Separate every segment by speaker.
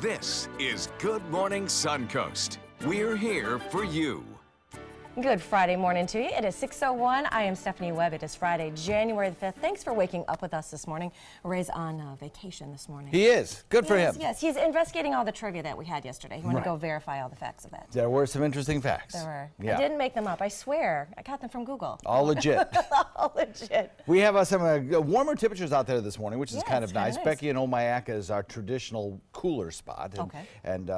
Speaker 1: This is Good Morning Suncoast. We're here for you.
Speaker 2: Good Friday morning to you. It is 6:01. I am Stephanie Webb. It is Friday, January the 5th. Thanks for waking up with us this morning. Ray's on vacation this morning.
Speaker 3: He is. Good for him.
Speaker 2: Yes, he's investigating all the trivia that we had yesterday. He wanted to go verify all the facts of that.
Speaker 3: There were some interesting facts.
Speaker 2: There were.
Speaker 3: Yeah.
Speaker 2: I didn't make them up. I swear. I got them from Google.
Speaker 3: All legit.
Speaker 2: All legit.
Speaker 3: We have some warmer temperatures out there this morning, which is kind of nice.
Speaker 2: Nice.
Speaker 3: Becky in Omayaca is our traditional cooler spot. And,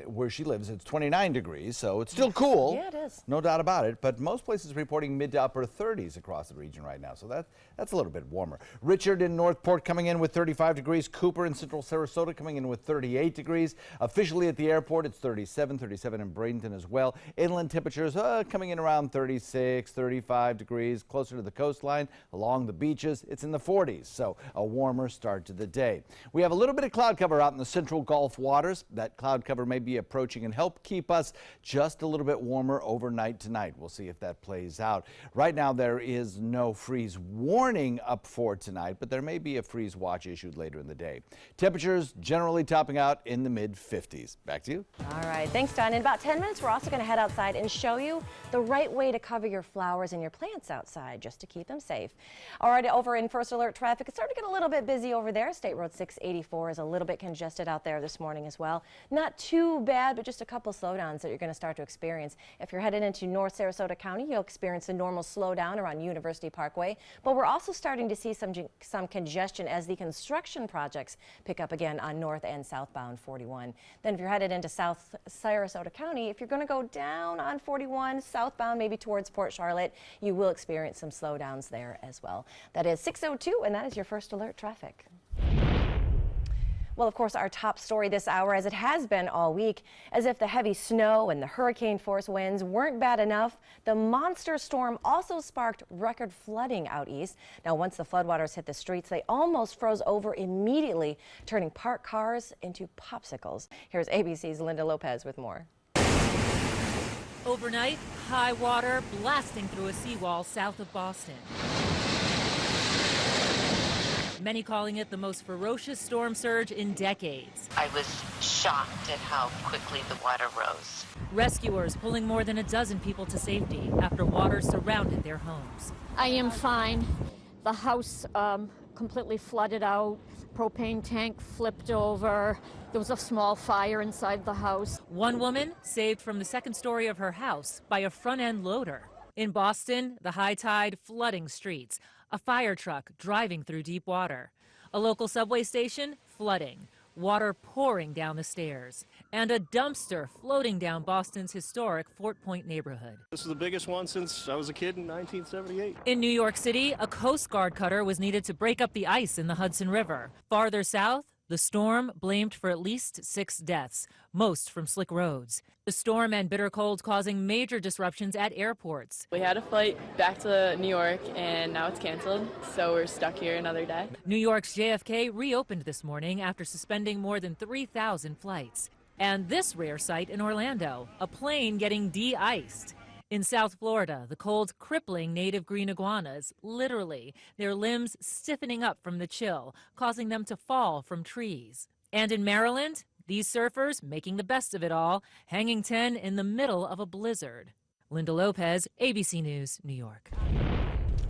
Speaker 3: where she lives, it's 29 degrees, so it's still cool.
Speaker 2: Yeah, it is.
Speaker 3: No doubt about it. But most places reporting mid to upper 30s across the region right now, so that's a little bit warmer. Richard in Northport coming in with 35 degrees. Cooper in central Sarasota coming in with 38 degrees. Officially at the airport, it's 37 in Bradenton as well. Inland temperatures coming in around 36, 35 degrees. Closer to the coastline, along the beaches, it's in the 40s, so a warmer start to the day. We have a little bit of cloud cover out in the central Gulf waters. That cloud cover may be approaching and help keep us just a little bit warmer overnight tonight. We'll see if that plays out. Right now there is no freeze warning up for tonight, but there may be a freeze watch issued later in the day. Temperatures generally topping out in the mid-50s. Back to you.
Speaker 2: All right, thanks, Don. In about 10 minutes, we're also going to head outside and show you the right way to cover your flowers and your plants outside just to keep them safe. All right, over in First Alert traffic, it's starting to get a little bit busy over there. State Road 684 is a little bit congested out there this morning as well. Not too bad, but just a couple slowdowns that you're going to start to experience. If you're headed into North Sarasota County, you'll experience a normal slowdown around University Parkway, but we're also starting to see some congestion as the construction projects pick up again on north and southbound 41. Then if you're headed into South Sarasota County, if you're going to go down on 41 southbound, maybe towards Port Charlotte, you will experience some slowdowns there as well. That is 6:02, and that is your First Alert traffic. Well, of course, our top story this hour, as it has been all week, as if the heavy snow and the hurricane force winds weren't bad enough, the monster storm also sparked record flooding out east. Now, once the floodwaters hit the streets, they almost froze over immediately, turning parked cars into popsicles. Here's ABC's Linda Lopez with more.
Speaker 4: Overnight, high water blasting through a seawall south of Boston. Many calling it the most ferocious storm surge in decades.
Speaker 5: I was shocked at how quickly the water rose.
Speaker 4: Rescuers pulling more than a dozen people to safety after water surrounded their homes.
Speaker 6: I am fine. The house completely flooded out. Propane tank flipped over. There was a small fire inside the house.
Speaker 4: One woman saved from the second story of her house by a front-end loader. In Boston, the high tide flooding streets. A fire truck driving through deep water. A local subway station flooding. Water pouring down the stairs. And a dumpster floating down Boston's historic Fort Point neighborhood.
Speaker 7: This is the biggest one since I was a kid in 1978.
Speaker 4: In New York City, a Coast Guard cutter was needed to break up the ice in the Hudson River. Farther south, the storm blamed for at least 6 deaths, most from slick roads. The storm and bitter cold causing major disruptions at airports.
Speaker 8: We had a flight back to New York and now it's canceled, so we're stuck here another day.
Speaker 4: New York's JFK reopened this morning after suspending more than 3,000 flights. And this rare sight in Orlando, a plane getting de-iced. In South Florida, the cold crippling native green iguanas, literally, their limbs stiffening up from the chill, causing them to fall from trees. And in Maryland, these surfers making the best of it all, hanging 10 in the middle of a blizzard. Linda Lopez, ABC News, New York.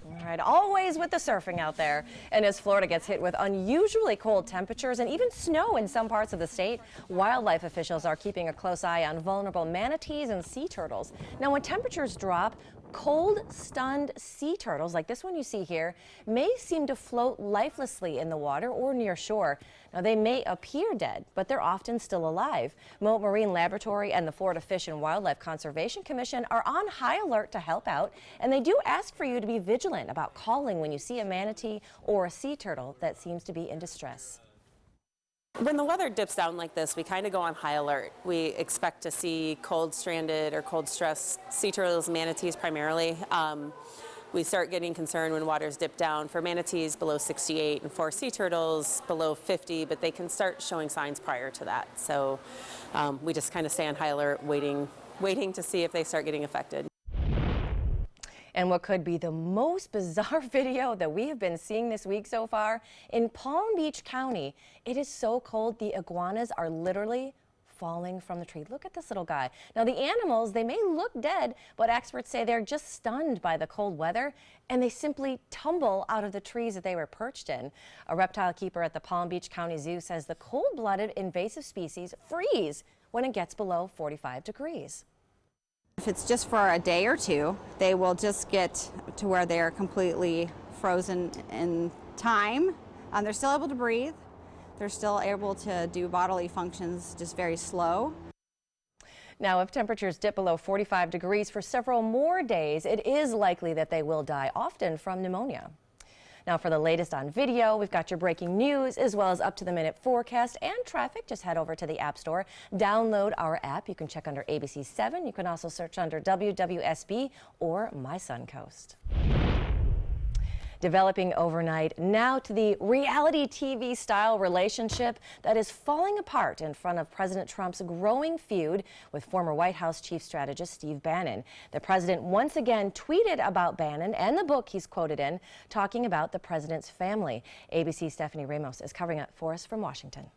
Speaker 2: All right, always with the surfing out there. And as Florida gets hit with unusually cold temperatures and even snow in some parts of the state, wildlife officials are keeping a close eye on vulnerable manatees and sea turtles. Now, when temperatures drop, cold, stunned sea turtles, like this one you see here, may seem to float lifelessly in the water or near shore. Now, they may appear dead, but they're often still alive. Mote Marine Laboratory and the Florida Fish and Wildlife Conservation Commission are on high alert to help out, and they do ask for you to be vigilant about calling when you see a manatee or a sea turtle that seems to be in distress.
Speaker 9: When the weather dips down like this, we kind of go on high alert. We expect to see cold stranded or cold stressed sea turtles, manatees primarily. We start getting concerned when waters dip down for manatees below 68 and for sea turtles below 50, but they can start showing signs prior to that. So we just kind of stay on high alert, waiting to see if they start getting affected.
Speaker 2: And what could be the most bizarre video that we have been seeing this week so far, in Palm Beach County, it is so cold the iguanas are literally falling from the tree. Look at this little guy. Now the animals, they may look dead, but experts say they're just stunned by the cold weather and they simply tumble out of the trees that they were perched in. A reptile keeper at the Palm Beach County Zoo says the cold-blooded invasive species freeze when it gets below 45 degrees.
Speaker 10: If it's just for a day or two, they will just get to where they're completely frozen in time. They're still able to breathe. They're still able to do bodily functions, just very slow.
Speaker 2: Now, if temperatures dip below 45 degrees for several more days, it is likely that they will die, often from pneumonia. Now, for the latest on video, we've got your breaking news as well as up-to-the-minute forecast and traffic. Just head over to the App Store, download our app. You can check under ABC 7. You can also search under WWSB or My Suncoast. Developing overnight, now to the reality TV style relationship that is falling apart in front of President Trump's growing feud with former White House chief strategist Steve Bannon. The president once again tweeted about Bannon and the book he's quoted in, talking about the president's family. ABC's Stephanie Ramos is covering it for us from Washington.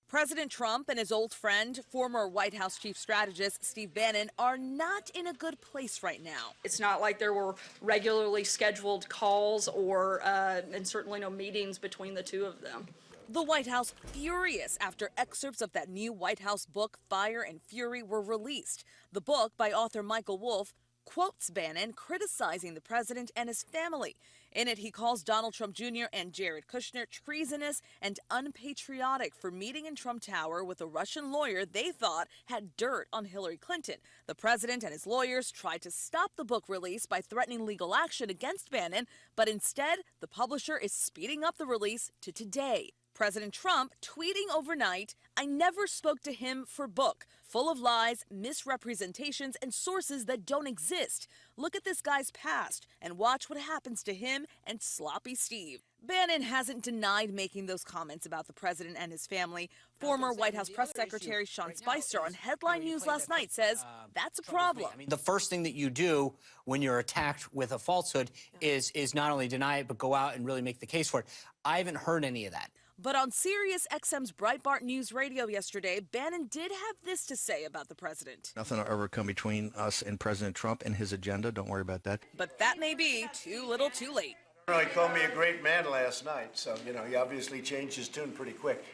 Speaker 11: President Trump and his old friend, former White House chief strategist Steve Bannon, are not in a good place right now.
Speaker 12: It's not like there were regularly scheduled calls or, and certainly no meetings between the two of them.
Speaker 11: The White House furious after excerpts of that new White House book, Fire and Fury, were released. The book, by author Michael Wolff, quotes Bannon criticizing the president and his family. In it, he calls Donald Trump Jr. and Jared Kushner treasonous and unpatriotic for meeting in Trump Tower with a Russian lawyer they thought had dirt on Hillary Clinton. The president and his lawyers tried to stop the book release by threatening legal action against Bannon, but instead, the publisher is speeding up the release to today. President Trump tweeting overnight, "I never spoke to him for book, full of lies, misrepresentations, and sources that don't exist. Look at this guy's past and watch what happens to him and Sloppy Steve." Bannon hasn't denied making those comments about the president and his family. Former White House Press Secretary Sean Spicer on Headline News last night says that's a problem.
Speaker 13: I mean, the first thing that you do when you're attacked with a falsehood is not only deny it, but go out and really make the case for it. I haven't heard any of that.
Speaker 11: But on Sirius XM's Breitbart News Radio yesterday, Bannon did have this to say about the president.
Speaker 14: Nothing will ever come between us and President Trump and his agenda. Don't worry about that.
Speaker 11: But that may be too little too late.
Speaker 15: He called me a great man last night, so, he obviously changed his tune pretty quick.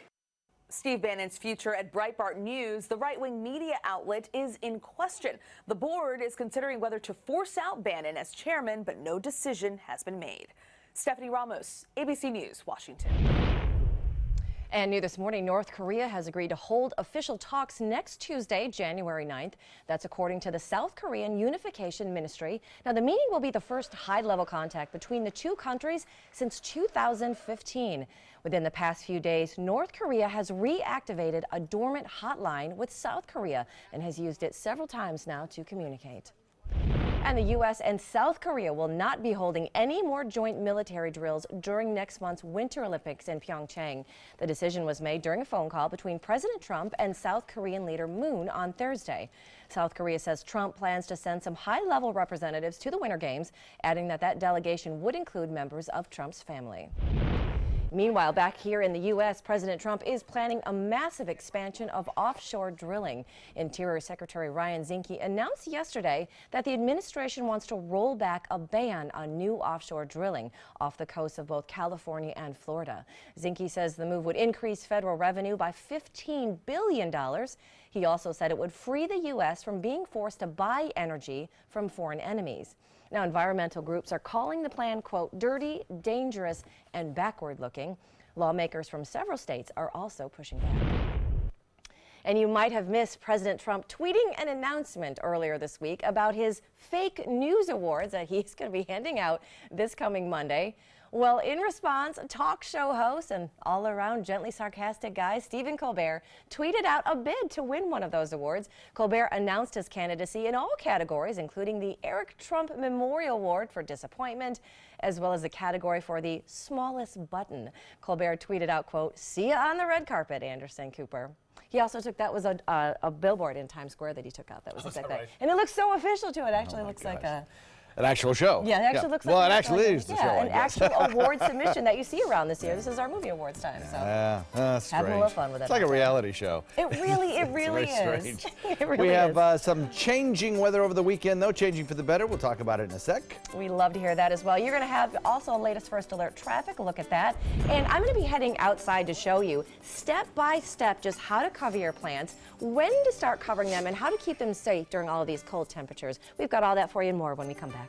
Speaker 11: Steve Bannon's future at Breitbart News, the right-wing media outlet, is in question. The board is considering whether to force out Bannon as chairman, but no decision has been made. Stephanie Ramos, ABC News, Washington.
Speaker 2: And new this morning, North Korea has agreed to hold official talks next Tuesday, January 9th. That's according to the South Korean Unification Ministry. Now, the meeting will be the first high-level contact between the two countries since 2015. Within the past few days, North Korea has reactivated a dormant hotline with South Korea and has used it several times now to communicate. And the U.S. and South Korea will not be holding any more joint military drills during next month's Winter Olympics in Pyeongchang. The decision was made during a phone call between President Trump and South Korean leader Moon on Thursday. South Korea says Trump plans to send some high-level representatives to the Winter Games, adding that delegation would include members of Trump's family. Meanwhile, back here in the U.S., President Trump is planning a massive expansion of offshore drilling. Interior Secretary Ryan Zinke announced yesterday that the administration wants to roll back a ban on new offshore drilling off the coasts of both California and Florida. Zinke says the move would increase federal revenue by $15 billion. He also said it would free the U.S. from being forced to buy energy from foreign enemies. Now, environmental groups are calling the plan, quote, dirty, dangerous, and backward-looking. Lawmakers from several states are also pushing back. And you might have missed President Trump tweeting an announcement earlier this week about his fake news awards that he's going to be handing out this coming Monday. Well, in response, talk show host and all-around gently sarcastic guy Stephen Colbert tweeted out a bid to win one of those awards. Colbert announced his candidacy in all categories, including the Eric Trump Memorial Award for Disappointment, as well as the category for the smallest button. Colbert tweeted out, quote, "See ya on the red carpet, Anderson Cooper." He also took, that was a billboard in Times Square that he took out. That was exactly that. And it looks so official, too. It actually looks like a
Speaker 3: An actual show.
Speaker 2: Yeah, it actually looks like
Speaker 3: well, it actually is the show.
Speaker 2: Yeah, an actual award submission that you see around this year. This is our movie awards time. So
Speaker 3: that's
Speaker 2: have a little fun with it.
Speaker 3: It's like a reality show.
Speaker 2: It really
Speaker 3: Very
Speaker 2: is.
Speaker 3: strange.
Speaker 2: It really
Speaker 3: we
Speaker 2: is.
Speaker 3: have some changing weather over the weekend, though, changing for the better. We'll talk about it in a sec.
Speaker 2: We love to hear that as well. You're going to have also a latest first alert traffic. Look at that. And I'm going to be heading outside to show you step by step just how to cover your plants, when to start covering them, and how to keep them safe during all of these cold temperatures. We've got all that for you and more when we come back.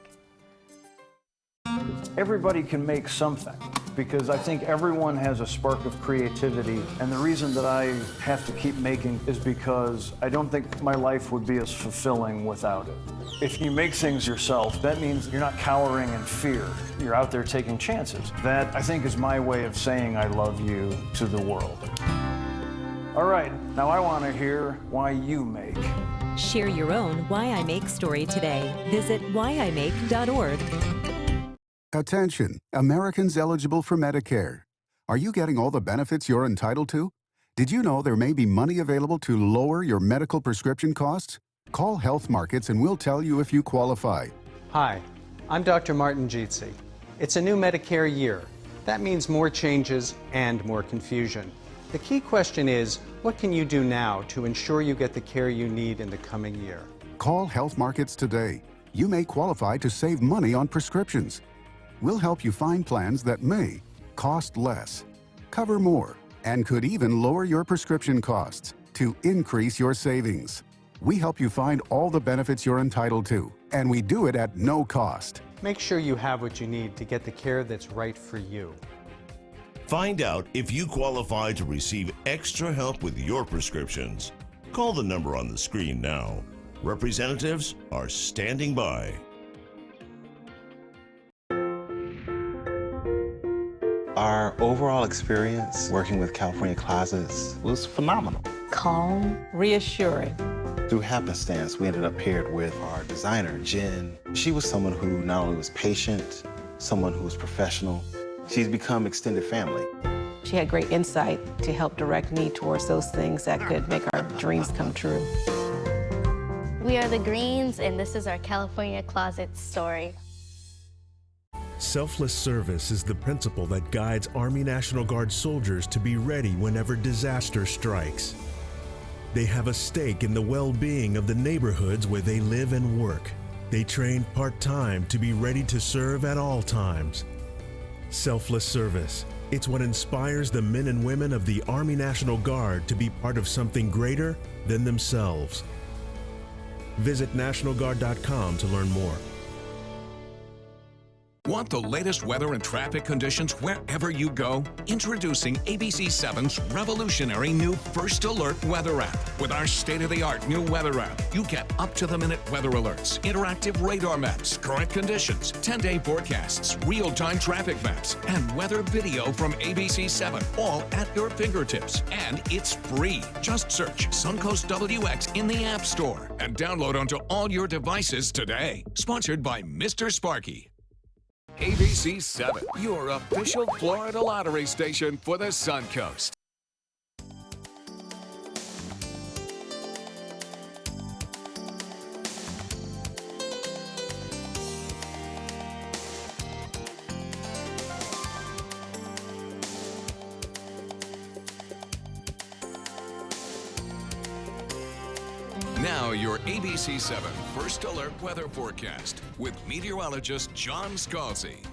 Speaker 16: Everybody can make something because I think everyone has a spark of creativity, and the reason that I have to keep making is because I don't think my life would be as fulfilling without it. If you make things yourself, that means you're not cowering in fear. You're out there taking chances. That, I think, is my way of saying I love you to the world. All right, now I want to hear why you make.
Speaker 17: Share your own Why I Make story today. Visit whyimake.org.
Speaker 18: Attention, Americans eligible for Medicare. Are you getting all the benefits you're entitled to? Did you know there may be money available to lower your medical prescription costs? Call Health Markets and we'll tell you if you qualify.
Speaker 19: Hi, I'm Dr. Martin Jeetsi. It's a new Medicare year. That means more changes and more confusion. The key question is, what can you do now to ensure you get the care you need in the coming year?
Speaker 18: Call Health Markets today. You may qualify to save money on prescriptions. We'll help you find plans that may cost less, cover more, and could even lower your prescription costs to increase your savings. We help you find all the benefits you're entitled to, and we do it at no cost.
Speaker 19: Make sure you have what you need to get the care that's right for you.
Speaker 20: Find out if you qualify to receive extra help with your prescriptions. Call the number on the screen now. Representatives are standing by.
Speaker 21: Our overall experience working with California Closets was phenomenal.
Speaker 22: Calm, reassuring.
Speaker 21: Through happenstance, we ended up paired with our designer, Jen. She was someone who not only was patient, someone who was professional. She's become extended family.
Speaker 22: She had great insight to help direct me towards those things that could make our dreams come true.
Speaker 23: We are the Greens, and this is our California Closet story.
Speaker 24: Selfless service is the principle that guides Army National Guard soldiers to be ready whenever disaster strikes. They have a stake in the well-being of the neighborhoods where they live and work. They train part-time to be ready to serve at all times. Selfless service. It's what inspires the men and women of the Army National Guard to be part of something greater than themselves. Visit NationalGuard.com to learn more.
Speaker 1: Want the latest weather and traffic conditions wherever you go? Introducing ABC7's revolutionary new First Alert weather app. With our state-of-the-art new weather app, you get up-to-the-minute weather alerts, interactive radar maps, current conditions, 10-day forecasts, real-time traffic maps, and weather video from ABC7, all at your fingertips. And it's free. Just search Suncoast WX in the App Store and download onto all your devices today. Sponsored by Mr. Sparky. ABC7, your official Florida lottery station for the Suncoast. Now your ABC7 First Alert weather forecast with meteorologist John Scalzi.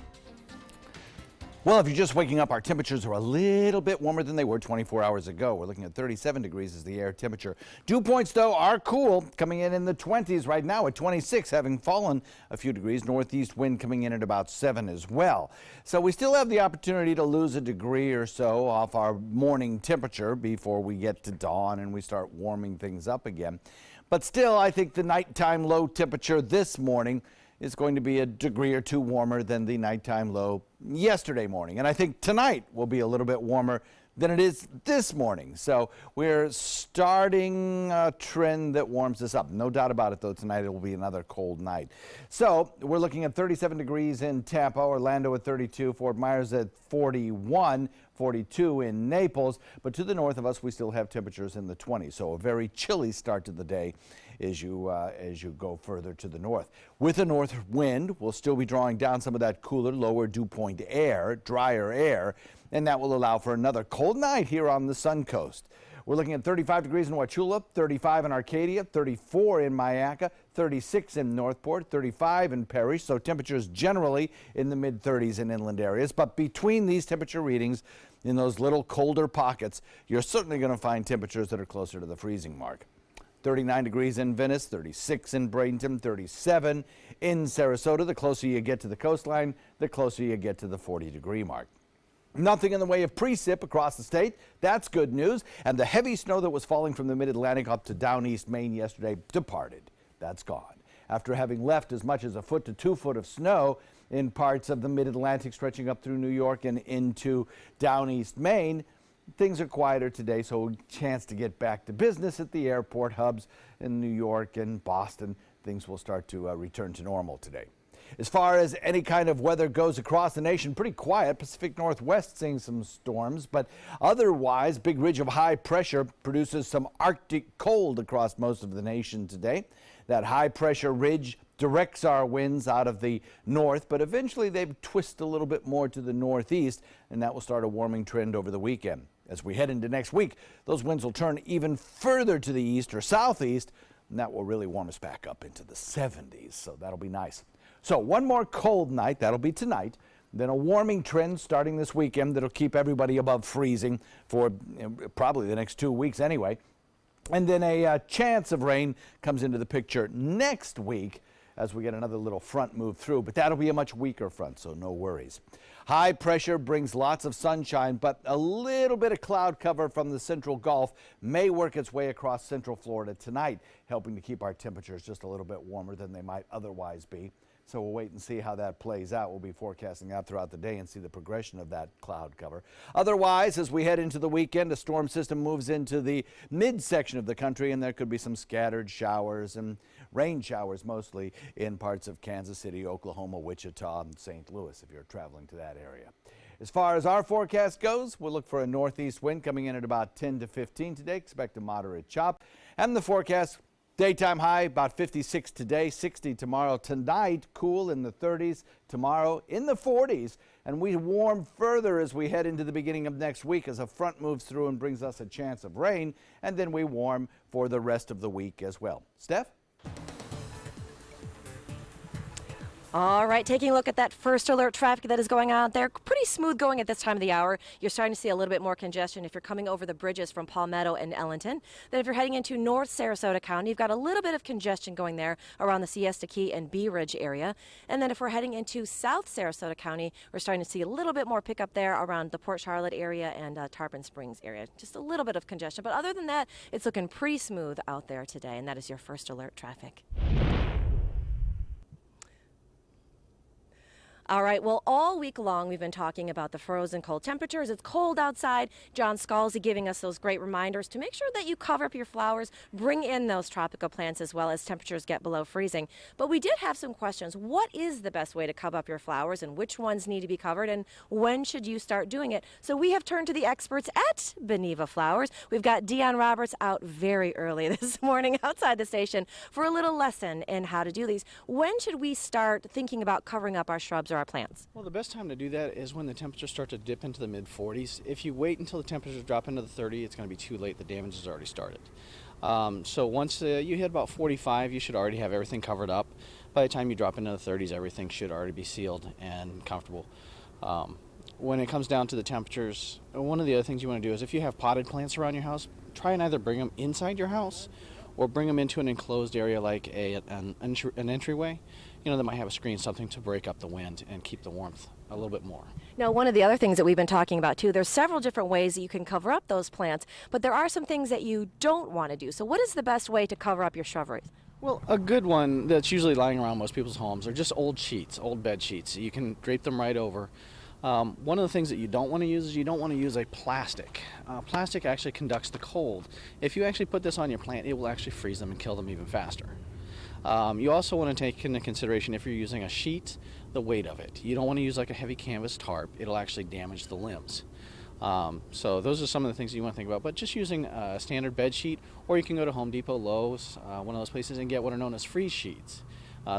Speaker 3: Well, if you're just waking up, our temperatures are a little bit warmer than they were 24 hours ago. We're looking at 37 degrees as the air temperature. Dew points, though, are cool, coming in the 20s right now at 26, having fallen a few degrees. Northeast wind coming in at about 7 as well. So we still have the opportunity to lose a degree or so off our morning temperature before we get to dawn and we start warming things up again. But still, I think the nighttime low temperature this morning is going to be a degree or two warmer than the nighttime low yesterday morning. And I think tonight will be a little bit warmer than it is this morning. So we're starting a trend that warms us up. No doubt about it, though, tonight it will be another cold night. So we're looking at 37 degrees in Tampa, Orlando at 32, Fort Myers at 41, 42 in Naples. But to the north of us, we still have temperatures in the 20s. So a very chilly start to the day as you go further to the north. With a north wind, we'll still be drawing down some of that cooler, lower dew point air, drier air, and that will allow for another cold night here on the Suncoast. We're looking at 35 degrees in Wauchula, 35 in Arcadia, 34 in Mayaca, 36 in Northport, 35 in Parrish, so temperatures generally in the mid-30s in inland areas. But between these temperature readings, in those little colder pockets, you're certainly going to find temperatures that are closer to the freezing mark. 39 degrees in Venice, 36 in Bradenton, 37 in Sarasota. The closer you get to the coastline, the closer you get to the 40-degree mark. Nothing in the way of precip across the state. That's good news. And the heavy snow that was falling from the mid-Atlantic up to down east Maine yesterday departed. That's gone. After having left as much as a foot to 2 foot of snow in parts of the mid-Atlantic stretching up through New York and into down east Maine, things are quieter today, so a chance to get back to business at the airport hubs in New York and Boston. Things will start to return to normal today. As far as any kind of weather goes across the nation, pretty quiet. Pacific Northwest seeing some storms, but otherwise, big ridge of high pressure produces some Arctic cold across most of the nation today. That high pressure ridge directs our winds out of the north, but eventually they twist a little bit more to the northeast, and that will start a warming trend over the weekend. As we head into next week, those winds will turn even further to the east or southeast, and that will really warm us back up into the 70s, so that'll be nice. So one more cold night, that'll be tonight, then a warming trend starting this weekend that'll keep everybody above freezing for probably the next 2 weeks anyway. And then a chance of rain comes into the picture next week as we get another little front move through, but that'll be a much weaker front, so no worries. High pressure brings lots of sunshine, but a little bit of cloud cover from the central Gulf may work its way across central Florida tonight, helping to keep our temperatures just a little bit warmer than they might otherwise be. So we'll wait and see how that plays out. We'll be forecasting out throughout the day and see the progression of that cloud cover. Otherwise, as we head into the weekend, a storm system moves into the midsection of the country, and there could be some scattered showers and rain showers mostly in parts of Kansas City, Oklahoma, Wichita, and St. Louis if you're traveling to that area. As far as our forecast goes, we'll look for a northeast wind coming in at about 10 to 15 today. Expect a moderate chop. And the forecast, daytime high about 56 today, 60 tomorrow. Tonight, cool in the 30s. Tomorrow in the 40s. And we warm further as we head into the beginning of next week as a front moves through and brings us a chance of rain. And then we warm for the rest of the week as well. Steph?
Speaker 2: All right, taking a look at that first alert traffic that is going on out there. Pretty smooth going at this time of the hour. You're starting to see a little bit more congestion if you're coming over the bridges from Palmetto and Ellington. Then if you're heading into North Sarasota County, you've got a little bit of congestion going there around the Siesta Key and Bee Ridge area. And then if we're heading into South Sarasota County, we're starting to see a little bit more pickup there around the Port Charlotte area and Tarpon Springs area. Just a little bit of congestion. But other than that, it's looking pretty smooth out there today. And that is your first alert traffic. All right, well, all week long we've been talking about the frozen cold temperatures. It's cold outside. John Scalzi giving us those great reminders to make sure that you cover up your flowers, bring in those tropical plants as well as temperatures get below freezing. But we did have some questions. What is the best way to cover up your flowers and which ones need to be covered and when should you start doing it? So we have turned to the experts at Beneva Flowers. We've got Dion Roberts out very early this morning outside the station for a little lesson in how to do these. When should we start thinking about covering up our shrubs or our plants?
Speaker 5: Well, the best time to do that is when the temperatures start to dip into the mid-40s. If you wait until the temperatures drop into the 30s, it's going to be too late. The damage has already started. So once you hit about 45, you should already have everything covered up. By the time you drop into the 30s, everything should already be sealed and comfortable. When it comes down to the temperatures, one of the other things you want to do is if you have potted plants around your house, try and either bring them inside your house or bring them into an enclosed area like an entryway. You know, that might have a screen, something to break up the wind and keep the warmth a little bit more.
Speaker 2: Now, one of the other things that we've been talking about too, there's several different ways that you can cover up those plants, but there are some things that you don't want to do. So what is the best way to cover up your shrubberies?
Speaker 5: Well, a good one that's usually lying around most people's homes are just old sheets, old bed sheets. You can drape them right over. One of the things that you don't want to use is you don't want to use a plastic. Plastic actually conducts the cold. If you actually put this on your plant, it will actually freeze them and kill them even faster. You also want to take into consideration if you're using a sheet, the weight of it. You don't want to use like a heavy canvas tarp. It'll actually damage the limbs. So those are some of the things you want to think about. But just using a standard bed sheet, or you can go to Home Depot, Lowe's, one of those places, and get what are known as freeze sheets.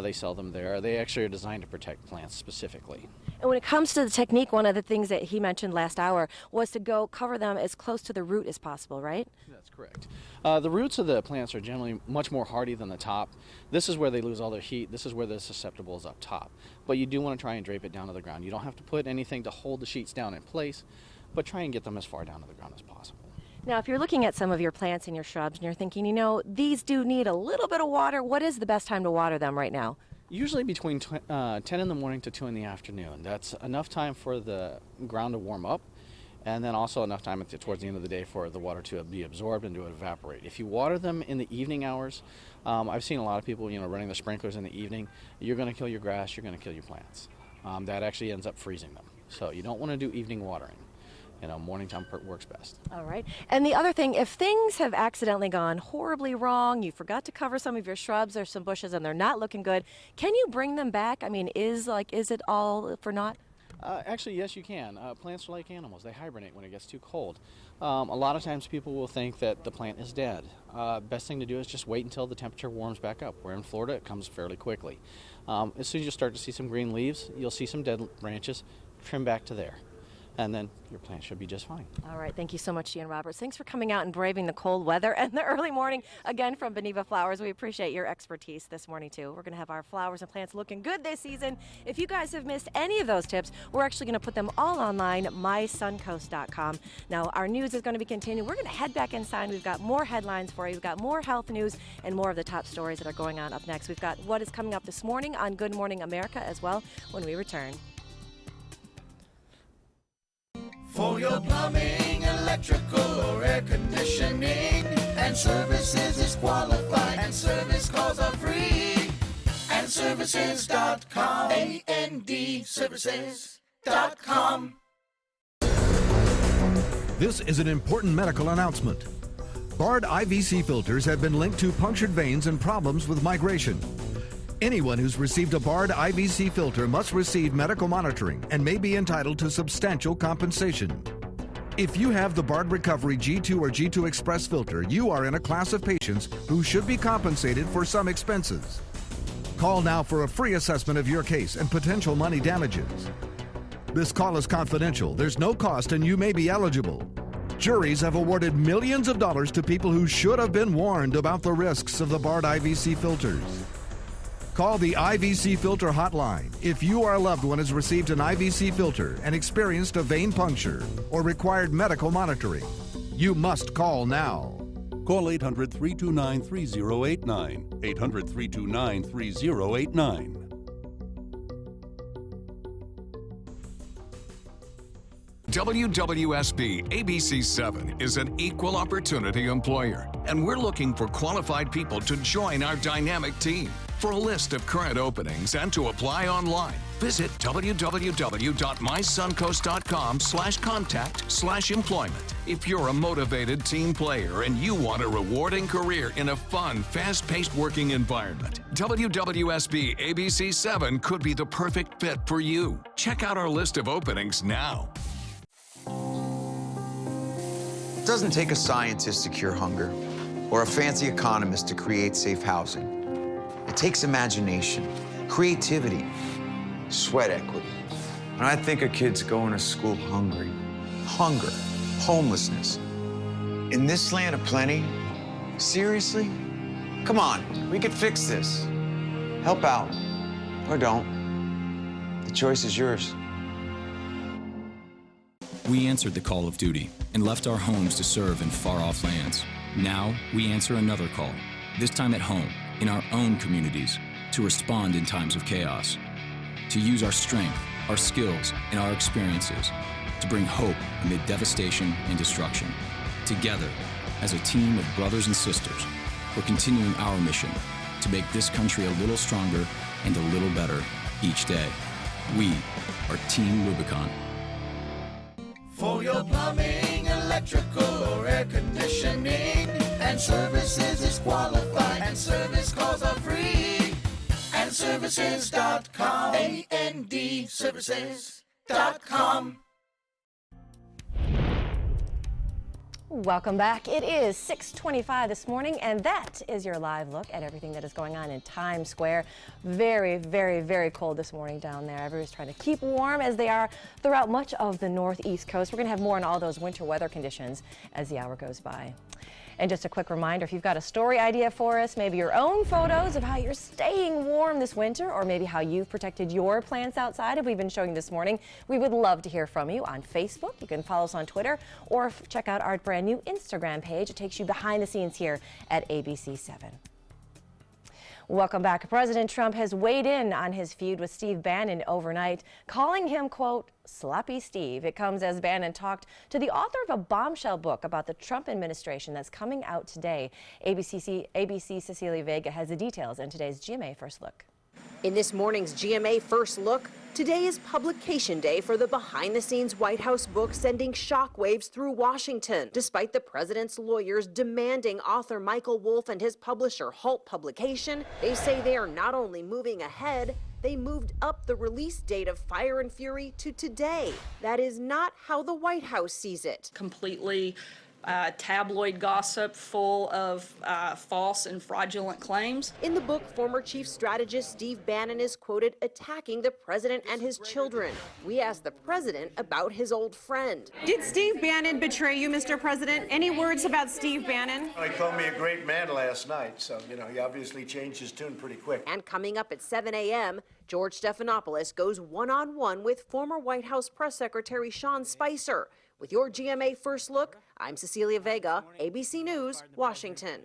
Speaker 5: They sell them there. They actually are designed to protect plants specifically.
Speaker 2: And when it comes to the technique, one of the things that he mentioned last hour was to go cover them as close to the root as possible, right?
Speaker 5: That's correct. The roots of the plants are generally much more hardy than the top. This is where they lose all their heat. This is where they're susceptible is up top. But you do want to try and drape it down to the ground. You don't have to put anything to hold the sheets down in place, but try and get them as far down to the ground as possible.
Speaker 2: Now, if you're looking at some of your plants and your shrubs and you're thinking, you know, these do need a little bit of water, what is the best time to water them right now?
Speaker 5: Usually between 10 in the morning to 2 in the afternoon. That's enough time for the ground to warm up, and then also enough time towards the end of the day for the water to be absorbed and to evaporate. If you water them in the evening hours, I've seen a lot of people, you know, running the sprinklers in the evening. You're going to kill your grass, you're going to kill your plants. That actually ends up freezing them. So you don't want to do evening watering. You know, morning time works best.
Speaker 2: All right. And the other thing, if things have accidentally gone horribly wrong, you forgot to cover some of your shrubs or some bushes and they're not looking good, can you bring them back? I mean, is it all for naught?
Speaker 5: Actually, yes, you can. Plants are like animals. They hibernate when it gets too cold. A lot of times people will think that the plant is dead. Best thing to do is just wait until the temperature warms back up. Where in Florida, it comes fairly quickly. As soon as you start to see some green leaves, you'll see some dead branches, trim back to there. And then your plant should be just fine.
Speaker 2: All right. Thank you so much, Ian Roberts. Thanks for coming out and braving the cold weather and the early morning. Again, from Beneva Flowers, we appreciate your expertise this morning, too. We're going to have our flowers and plants looking good this season. If you guys have missed any of those tips, we're actually going to put them all online, mysuncoast.com. Now, our news is going to be continuing. We're going to head back inside. We've got more headlines for you. We've got more health news and more of the top stories that are going on up next. We've got what is coming up this morning on Good Morning America as well when we return.
Speaker 4: For your plumbing, electrical, or air conditioning, and services is qualified, and service calls are free. And services.com, ANDservices.com.
Speaker 6: This is an important medical announcement. Barred IVC filters have been linked to punctured veins and problems with migration. Anyone who's received a barred IVC filter must receive medical monitoring and may be entitled to substantial compensation. If you have the Barred Recovery G2 or G2 Express filter, you are in a class of patients who should be compensated for some expenses. Call now for a free assessment of your case and potential money damages. This call is confidential. There's no cost and you may be eligible. Juries have awarded millions of dollars to people who should have been warned about the risks of the barred IVC filters. Call the IVC Filter Hotline if you or a loved one has received an IVC filter and experienced a vein puncture or required medical monitoring. You must call now.
Speaker 7: Call 800-329-3089. 800-329-3089.
Speaker 1: WWSB ABC7 is an equal opportunity employer, and we're looking for qualified people to join our dynamic team. For a list of current openings and to apply online, visit www.mysuncoast.com/contact/employment. If you're a motivated team player and you want a rewarding career in a fun, fast-paced working environment, WWSB ABC7 could be the perfect fit for you. Check out our list of openings now.
Speaker 8: It doesn't take a scientist to cure hunger or a fancy economist to create safe housing. It takes imagination, creativity, sweat equity. And I think of kids going to school hungry. Hunger, homelessness. In this land of plenty, seriously? Come on, we could fix this. Help out, or don't. The choice is yours.
Speaker 25: We answered the call of duty and left our homes to serve in far-off lands. Now we answer another call, this time at home, in our own communities, to respond in times of chaos, to use our strength, our skills, and our experiences to bring hope amid devastation and destruction. Together, as a team of brothers and sisters, we're continuing our mission to make this country a little stronger and a little better each day. We are Team Rubicon.
Speaker 4: For your plumbing, electrical, or air conditioning, and services is qualified, and service calls are free. And services.com, ANDservices.com.
Speaker 2: Welcome back. It is 6:25 this morning, and that is your live look at everything that is going on in Times Square. Very, very, very cold this morning down there. Everybody's trying to keep warm as they are throughout much of the northeast coast. We're going to have more on all those winter weather conditions as the hour goes by. And just a quick reminder, if you've got a story idea for us, maybe your own photos of how you're staying warm this winter, or maybe how you've protected your plants outside, as we've been showing this morning, we would love to hear from you on Facebook. You can follow us on Twitter, or check out our brand new Instagram page. It takes you behind the scenes here at ABC7. Welcome back. President Trump has weighed in on his feud with Steve Bannon overnight, calling him, quote, Sloppy Steve. It comes as Bannon talked to the author of a bombshell book about the Trump administration that's coming out today. ABC Cecilia Vega has the details in today's GMA First Look.
Speaker 7: In this morning's GMA First Look, today is publication day for the behind-the-scenes White House book sending shockwaves through Washington, despite the president's lawyers demanding author Michael Wolff and his publisher halt publication. They say they are not only moving ahead, they moved up the release date of Fire and Fury to today. That is not how the White House sees it.
Speaker 9: Completely tabloid gossip full of false and fraudulent claims.
Speaker 7: In the book, former chief strategist Steve Bannon is quoted attacking the president and his children. We asked the president about his old friend.
Speaker 10: Did Steve Bannon betray you, Mr. President? Any words about Steve Bannon?
Speaker 15: He called me a great man last night, so, he obviously changed his tune pretty quick.
Speaker 7: And coming up at 7 a.m., George Stephanopoulos goes one-on-one with former White House Press Secretary Sean Spicer. With your GMA First Look, I'm Cecilia Vega, ABC News, Washington.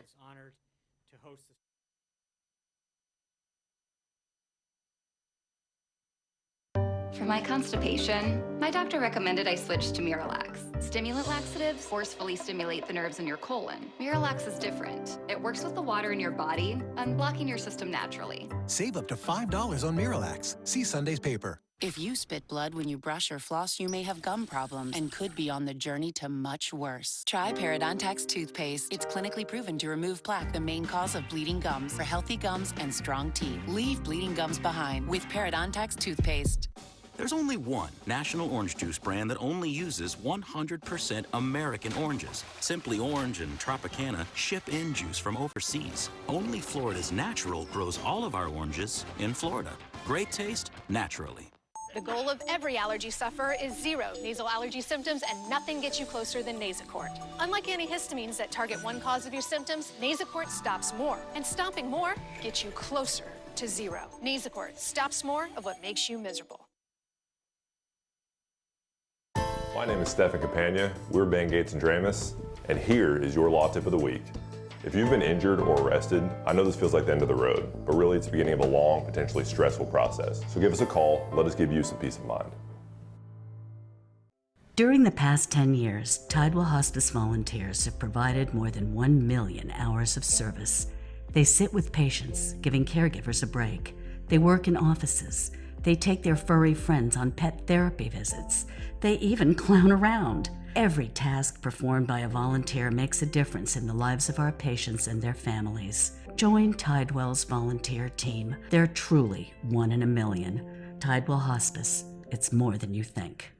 Speaker 12: For my constipation, my doctor recommended I switch to Miralax. Stimulant laxatives forcefully stimulate the nerves in your colon. Miralax is different. It works with the water in your body, unblocking your system naturally.
Speaker 13: Save up to $5 on Miralax. See Sunday's paper.
Speaker 26: If you spit blood when you brush or floss, you may have gum problems and could be on the journey to much worse. Try Periodontics Toothpaste. It's clinically proven to remove plaque, the main cause of bleeding gums, for healthy gums and strong teeth. Leave bleeding gums behind with Periodontics Toothpaste.
Speaker 27: There's only one national orange juice brand that only uses 100% American oranges. Simply Orange and Tropicana ship in juice from overseas. Only Florida's Natural grows all of our oranges in Florida. Great taste, naturally.
Speaker 28: The goal of every allergy sufferer is zero nasal allergy symptoms, and nothing gets you closer than Nasacort. Unlike antihistamines that target one cause of your symptoms, Nasacort stops more, and stopping more gets you closer to zero. Nasacort stops more of what makes you miserable.
Speaker 29: My name is Stefan Campagna. We're Ben Gates and Dramus, and here is your law tip of the week. If you've been injured or arrested, I know this feels like the end of the road, but really it's the beginning of a long, potentially stressful process. So give us a call, let us give you some peace of mind.
Speaker 30: During the past 10 years, Tidewell Hospice volunteers have provided more than 1 million hours of service. They sit with patients, giving caregivers a break. They work in offices. They take their furry friends on pet therapy visits. They even clown around. Every task performed by a volunteer makes a difference in the lives of our patients and their families. Join Tidewell's volunteer team. They're truly 1 in a million. Tidewell Hospice. It's more than you think.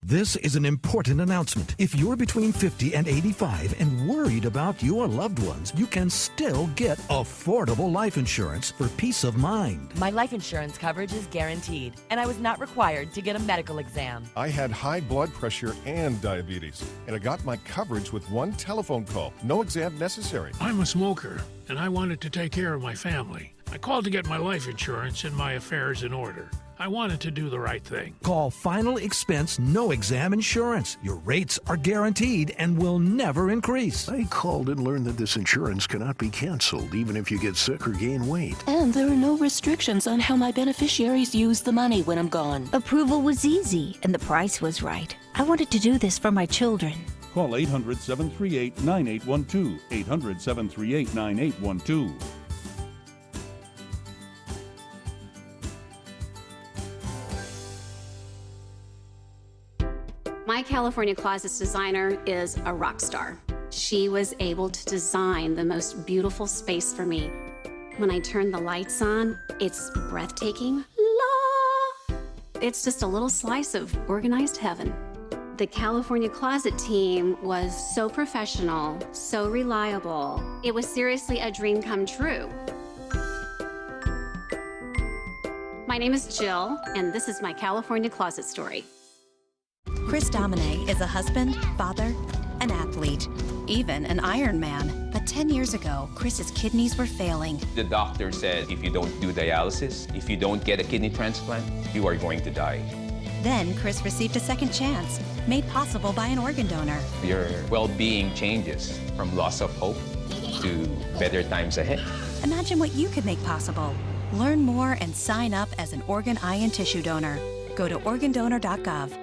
Speaker 6: This is an important announcement. If you're between 50 and 85 and worried about your loved ones, you can still get affordable life insurance for peace of mind.
Speaker 31: My life insurance coverage is guaranteed, and I was not required to get a medical exam.
Speaker 32: I had high blood pressure and diabetes, and I got my coverage with one telephone call. No exam necessary.
Speaker 33: I'm a smoker, and I wanted to take care of my family. I called to get my life insurance and my affairs in order. I wanted to do the right thing.
Speaker 6: Call Final Expense No Exam Insurance. Your rates are guaranteed and will never increase.
Speaker 34: I called and learned that this insurance cannot be canceled even if you get sick or gain weight.
Speaker 35: And there are no restrictions on how my beneficiaries use the money when I'm gone.
Speaker 36: Approval was easy and the price was right. I wanted to do this for my children.
Speaker 37: Call 800-738-9812. 800-738-9812.
Speaker 38: My California Closets designer is a rock star. She was able to design the most beautiful space for me. When I turn the lights on, it's breathtaking. La! It's just a little slice of organized heaven. The California Closet team was so professional, so reliable. It was seriously a dream come true. My name is Jill, and this is my California Closet story.
Speaker 1: Chris Domine is a husband, father, an athlete, even an Ironman. But 10 years ago, Chris's kidneys were failing.
Speaker 3: The doctor said if you don't do dialysis, if you don't get a kidney transplant, you are going to die.
Speaker 1: Then Chris received a second chance, made possible by an organ donor.
Speaker 3: Your well-being changes from loss of hope to better times ahead.
Speaker 1: Imagine what you could make possible. Learn more and sign up as an organ, eye, and tissue donor. Go to organdonor.gov.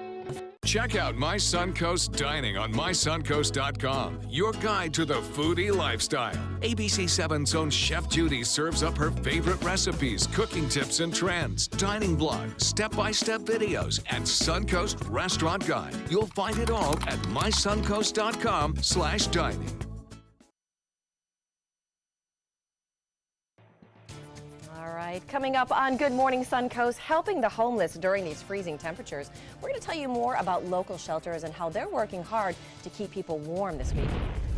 Speaker 4: Check out My Suncoast Dining on mysuncoast.com, your guide to the foodie lifestyle. ABC7's own Chef Judy serves up her favorite recipes, cooking tips and trends, dining blog, step-by-step videos, and Suncoast Restaurant Guide. You'll find it all at mysuncoast.com/dining.
Speaker 2: Coming up on Good Morning Suncoast, helping the homeless during these freezing temperatures. We're going to tell you more about local shelters and how they're working hard to keep people warm this week.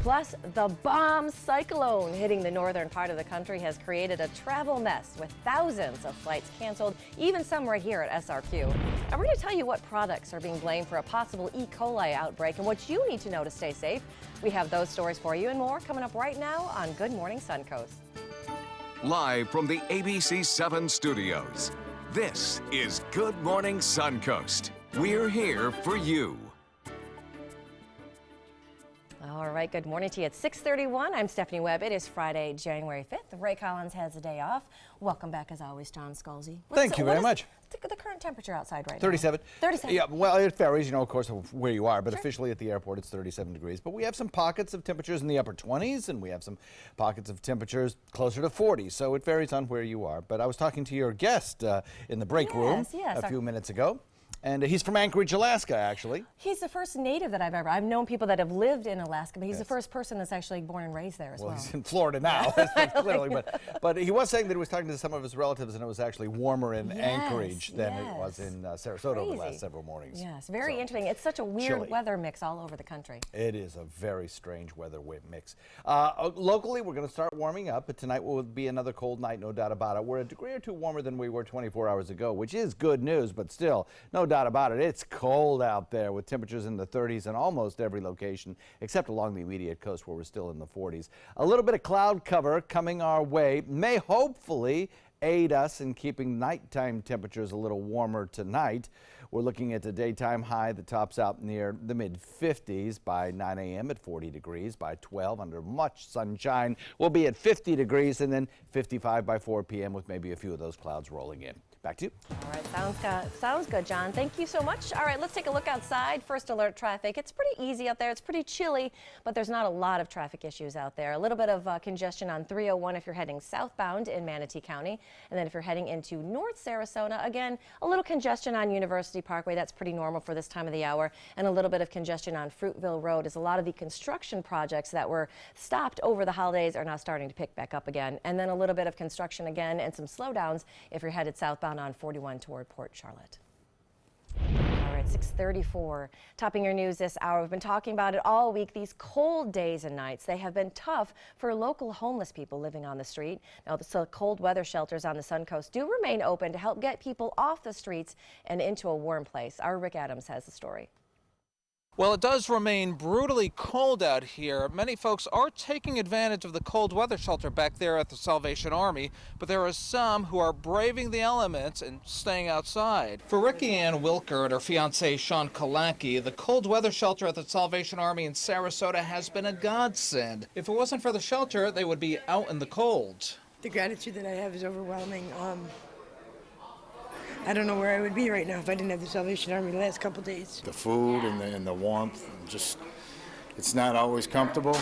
Speaker 2: Plus, the bomb cyclone hitting the northern part of the country has created a travel mess with thousands of flights canceled, even some right here at SRQ. And we're going to tell you what products are being blamed for a possible E. coli outbreak and what you need to know to stay safe. We have those stories for you and more coming up right now on Good Morning Suncoast.
Speaker 4: Live from the ABC7 studios, this is Good Morning Suncoast. We're here for you.
Speaker 2: All right, good morning to you. It's 6:31. I'm Stephanie Webb. It is Friday, January 5th. Ray Collins has a day off. Welcome back, as always, John Scalzi.
Speaker 5: Thank you very much.
Speaker 2: The current temperature outside right
Speaker 5: 37.
Speaker 2: now? 37.
Speaker 5: Yeah, well, it varies, you know, of course, of where you are, but officially at the airport it's 37 degrees. But we have some pockets of temperatures in the upper 20s, and we have some pockets of temperatures closer to 40, so it varies on where you are. But I was talking to your guest in the break room a few minutes ago. And he's from Anchorage, Alaska, actually.
Speaker 2: He's the first native that I've known people that have lived in Alaska, but he's the first person that's actually born and raised there as well.
Speaker 5: Well, he's in Florida now, clearly. But he was saying that he was talking to some of his relatives, and it was actually warmer in Anchorage than it was in Sarasota over the last several mornings.
Speaker 2: Yes, very interesting. It's such a weird weather mix all over the country.
Speaker 5: It is a very strange weather mix. Locally, we're going to start warming up, but tonight will be another cold night, no doubt about it. We're a degree or two warmer than we were 24 hours ago, which is good news, but still, no doubt about it. It's cold out there with temperatures in the 30s in almost every location, except along the immediate coast where we're still in the 40s. A little bit of cloud cover coming our way may hopefully aid us in keeping nighttime temperatures a little warmer tonight. We're looking at the daytime high that tops out near the mid-50s by 9 a.m. at 40 degrees. By 12, under much sunshine, we'll be at 50 degrees, and then 55 by 4 p.m. with maybe a few of those clouds rolling in. Back to you.
Speaker 2: All right, sounds good, John. Thank you so much. All right, let's take a look outside. First alert traffic. It's pretty easy out there. It's pretty chilly, but there's not a lot of traffic issues out there. A little bit of congestion on 301 if you're heading southbound in Manatee County. And then if you're heading into North Sarasota, again, a little congestion on University Parkway. That's pretty normal for this time of the hour. And a little bit of congestion on Fruitville Road as a lot of the construction projects that were stopped over the holidays are now starting to pick back up again. And then a little bit of construction again and some slowdowns if you're headed southbound on 41 toward Port Charlotte. All right, 6:34. Topping your news this hour. We've been talking about it all week. These cold days and nights, they have been tough for local homeless people living on the street. Now, the cold weather shelters on the Suncoast do remain open to help get people off the streets and into a warm place. Our Rick Adams has the story.
Speaker 8: Well, it does remain brutally cold out here. Many folks are taking advantage of the cold weather shelter back there at the Salvation Army, but there are some who are braving the elements and staying outside. For Ricky Ann Wilker and her fiancé Sean Kalaki, the cold weather shelter at the Salvation Army in Sarasota has been a godsend. If it wasn't for the shelter, they would be out in the cold.
Speaker 11: The gratitude that I have is overwhelming. I don't know where I would be right now if I didn't have the Salvation Army the last couple days.
Speaker 15: The food and the warmth, just, it's not always comfortable,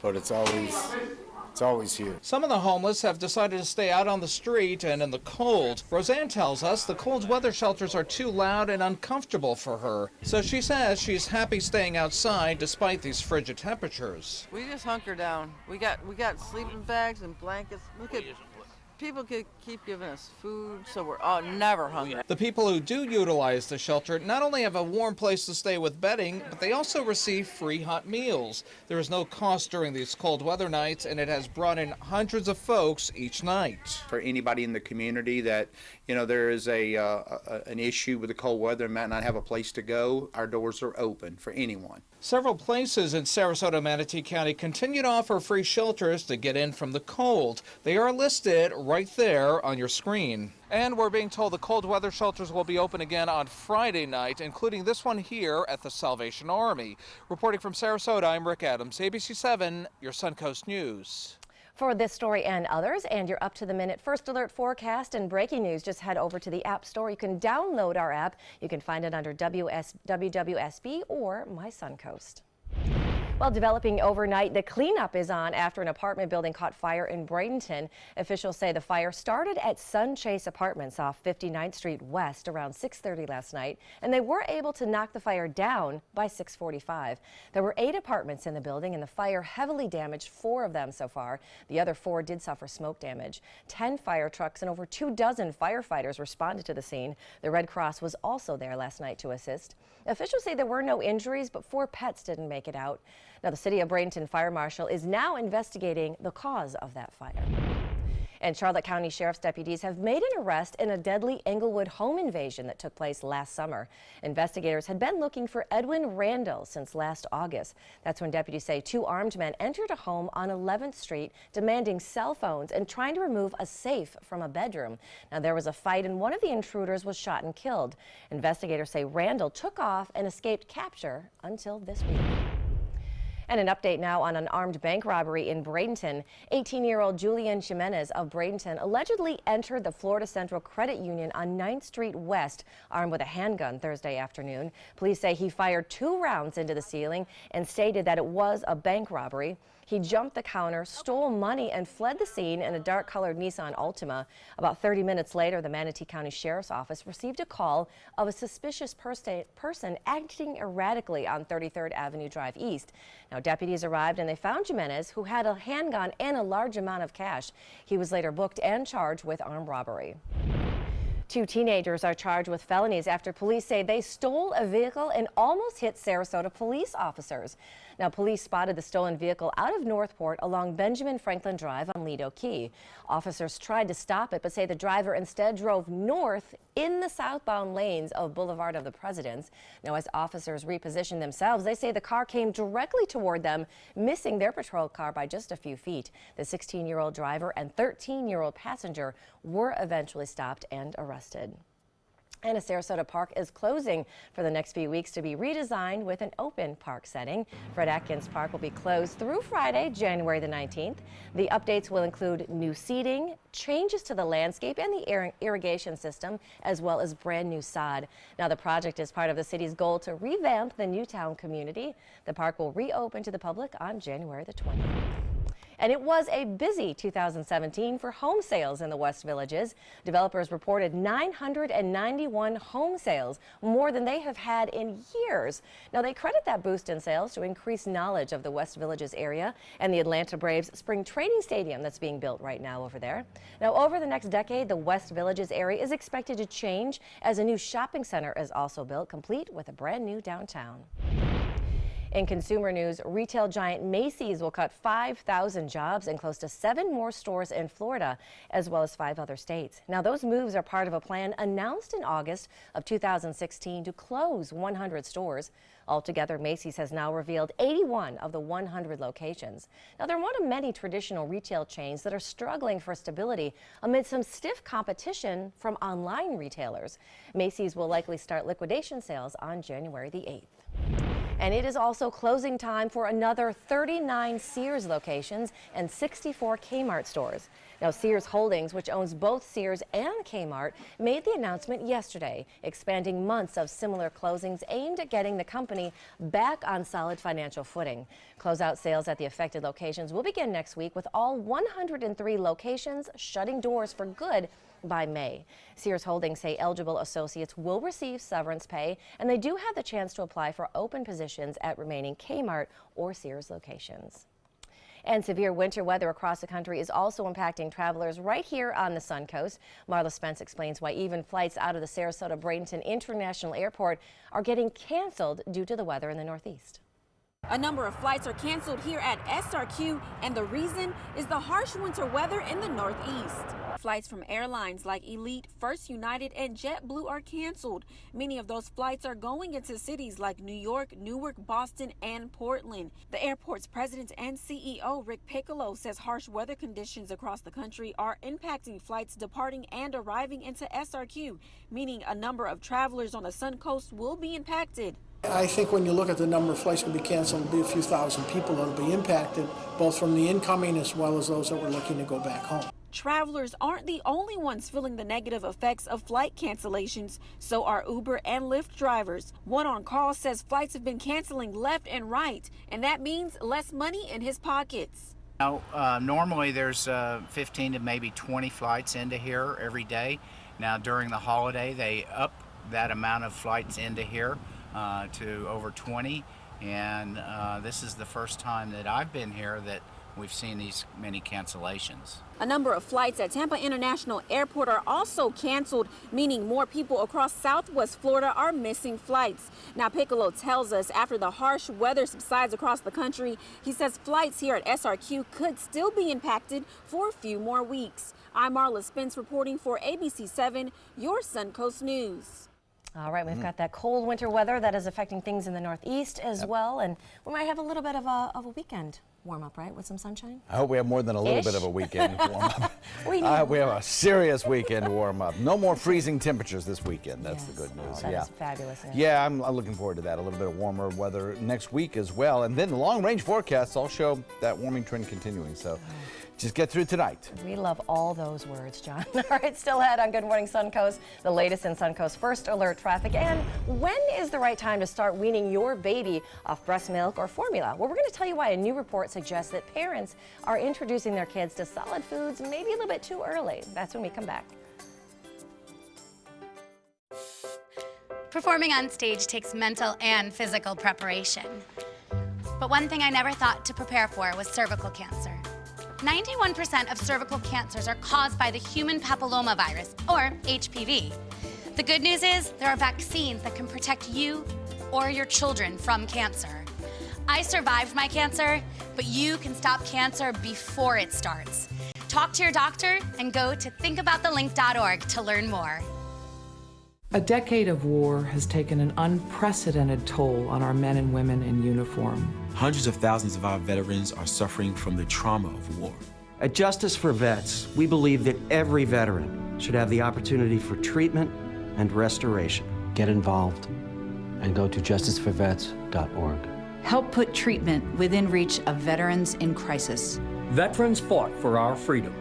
Speaker 15: but it's always here.
Speaker 8: Some of the homeless have decided to stay out on the street and in the cold. Roseanne tells us the cold weather shelters are too loud and uncomfortable for her. So she says she's happy staying outside despite these frigid temperatures.
Speaker 14: We just hunker down. We got sleeping bags and blankets. Look at
Speaker 7: people could keep giving us food, so we're all never hungry.
Speaker 8: The people who do utilize the shelter not only have a warm place to stay with bedding, but they also receive free hot meals. There is no cost during these cold weather nights, and it has brought in hundreds of folks each night.
Speaker 9: For anybody in the community that, you know, there is an issue with the cold weather and might not have a place to go, our doors are open for anyone.
Speaker 8: Several places in Sarasota and Manatee County continue to offer free shelters to get in from the cold. They are listed right there on your screen. And we're being told the cold weather shelters will be open again on Friday night, including this one here at the Salvation Army. Reporting from Sarasota, I'm Rick Adams, ABC 7, your Suncoast News.
Speaker 2: For this story and others, and your up-to-the-minute first alert forecast and breaking news, just head over to the App Store. You can download our app. You can find it under WWSB or My Suncoast. Well, developing overnight, the cleanup is on after an apartment building caught fire in Bradenton. Officials say the fire started at Sun Chase Apartments off 59th Street West around 6:30 last night, and they were able to knock the fire down by 6:45. There were 8 apartments in the building, and the fire heavily damaged 4 of them so far. The other 4 did suffer smoke damage. 10 fire trucks and over 24 firefighters responded to the scene. The Red Cross was also there last night to assist. Officials say there were no injuries, but 4 pets didn't make it out. Now, the City of Bradenton Fire Marshal is now investigating the cause of that fire. And Charlotte County Sheriff's deputies have made an arrest in a deadly Englewood home invasion that took place last summer. Investigators had been looking for Edwin Randall since last August. That's when deputies say 2 armed men entered a home on 11th Street demanding cell phones and trying to remove a safe from a bedroom. Now, there was a fight and one of the intruders was shot and killed. Investigators say Randall took off and escaped capture until this week. And an update now on an armed bank robbery in Bradenton. 18-year-old Julian Jimenez of Bradenton allegedly entered the Florida Central Credit Union on 9th Street West armed with a handgun Thursday afternoon. Police say he fired 2 rounds into the ceiling and stated that it was a bank robbery. He jumped the counter, stole money, and fled the scene in a dark-colored Nissan Altima. About 30 minutes later, the Manatee County Sheriff's Office received a call of a suspicious person acting erratically on 33rd Avenue Drive East. Now, deputies arrived and they found Jimenez, who had a handgun and a large amount of cash. He was later booked and charged with armed robbery. 2 teenagers are charged with felonies after police say they stole a vehicle and almost hit Sarasota police officers. Now, police spotted the stolen vehicle out of Northport along Benjamin Franklin Drive on Lido Key. Officers tried to stop it, but say the driver instead drove north in the southbound lanes of Boulevard of the Presidents. Now, as officers repositioned themselves, they say the car came directly toward them, missing their patrol car by just a few feet. The 16-year-old driver and 13-year-old passenger were eventually stopped and arrested. And a Sarasota park is closing for the next few weeks to be redesigned with an open park setting. Fred Atkins Park will be closed through Friday, January the 19th. The updates will include new seating, changes to the landscape and the irrigation system, as well as brand new sod. Now, the project is part of the city's goal to revamp the Newtown community. The park will reopen to the public on January the 20th. And it was a busy 2017 for home sales in the West Villages. Developers reported 991 home sales, more than they have had in years. Now, they credit that boost in sales to increased knowledge of the West Villages area and the Atlanta Braves spring training stadium that's being built right now over there. Now, over the next decade, the West Villages area is expected to change as a new shopping center is also built, complete with a brand new downtown. In consumer news, retail giant Macy's will cut 5,000 jobs and close to 7 more stores in Florida, as well as 5 other states. Now, those moves are part of a plan announced in August of 2016 to close 100 stores. Altogether, Macy's has now revealed 81 of the 100 locations. Now, they're one of many traditional retail chains that are struggling for stability amid some stiff competition from online retailers. Macy's will likely start liquidation sales on January the 8th. And it is also closing time for another 39 Sears locations and 64 Kmart stores. Now, Sears Holdings, which owns both Sears and Kmart, made the announcement yesterday, expanding months of similar closings aimed at getting the company back on solid financial footing. Closeout sales at the affected locations will begin next week, with all 103 locations shutting doors for good by May. Sears Holdings say eligible associates will receive severance pay, and they do have the chance to apply for open positions at remaining Kmart or Sears locations. And severe winter weather across the country is also impacting travelers right here on the Suncoast. Marla Spence explains why even flights out of the Sarasota-Bradenton International Airport are getting canceled due to the weather in the Northeast.
Speaker 10: A number of flights are canceled here at SRQ, and the reason is the harsh winter weather in the Northeast. Flights from airlines like Elite, First United, and JetBlue are canceled. Many of those flights are going into cities like New York, Newark, Boston, and Portland. The airport's president and CEO, Rick Piccolo, says harsh weather conditions across the country are impacting flights departing and arriving into SRQ, meaning a number of travelers on the Suncoast will be impacted.
Speaker 12: I think when you look at the number of flights that will be canceled, it'll be a few thousand people that will be impacted, both from the incoming as well as those that were looking to go back home.
Speaker 10: Travelers aren't the only ones feeling the negative effects of flight cancellations. So are Uber and Lyft drivers. One on call says flights have been canceling left and right, and that means less money in his pockets.
Speaker 9: Now, normally there's 15 to maybe 20 flights into here every day. Now, during the holiday, they up that amount of flights into here to over 20, and this is the first time that I've been here that we've seen these many cancellations.
Speaker 10: A number of flights at Tampa International Airport are also canceled, meaning more people across Southwest Florida are missing flights. Now, Piccolo tells us after the harsh weather subsides across the country, he says flights here at SRQ could still be impacted for a few more weeks. I'm Marla Spence reporting for ABC 7, your Suncoast News.
Speaker 2: All right, we've got that cold winter weather that is affecting things in the Northeast as well, and we might have a little bit of a weekend warm-up, right, with some sunshine?
Speaker 5: I hope we have more than a little bit of a weekend warm-up.
Speaker 2: we
Speaker 5: have a serious weekend warm-up. No more freezing temperatures this weekend. That's the good news.
Speaker 2: That is fabulous.
Speaker 5: Yeah, I'm looking forward to that. A little bit of warmer weather next week as well. And then the long-range forecasts all show that warming trend continuing. So just get through tonight.
Speaker 2: We love all those words, John. All right, still ahead on Good Morning Suncoast, the latest in Suncoast First Alert traffic. And when is the right time to start weaning your baby off breast milk or formula? Well, we're going to tell you why a new report suggests that parents are introducing their kids to solid foods maybe a little bit too early. That's when we come back.
Speaker 13: Performing on stage takes mental and physical preparation. But one thing I never thought to prepare for was cervical cancer. 91% of cervical cancers are caused by the human papillomavirus, or HPV. The good news is there are vaccines that can protect you or your children from cancer. I survived my cancer, but you can stop cancer before it starts. Talk to your doctor and go to thinkaboutthelink.org to learn more.
Speaker 14: A decade of war has taken an unprecedented toll on our men and women in uniform.
Speaker 16: Hundreds of thousands of our veterans are suffering from the trauma of war.
Speaker 17: At Justice for Vets, we believe that every veteran should have the opportunity for treatment and restoration.
Speaker 18: Get involved and go to justiceforvets.org.
Speaker 19: Help put treatment within reach of veterans in crisis.
Speaker 20: Veterans fought for our freedom.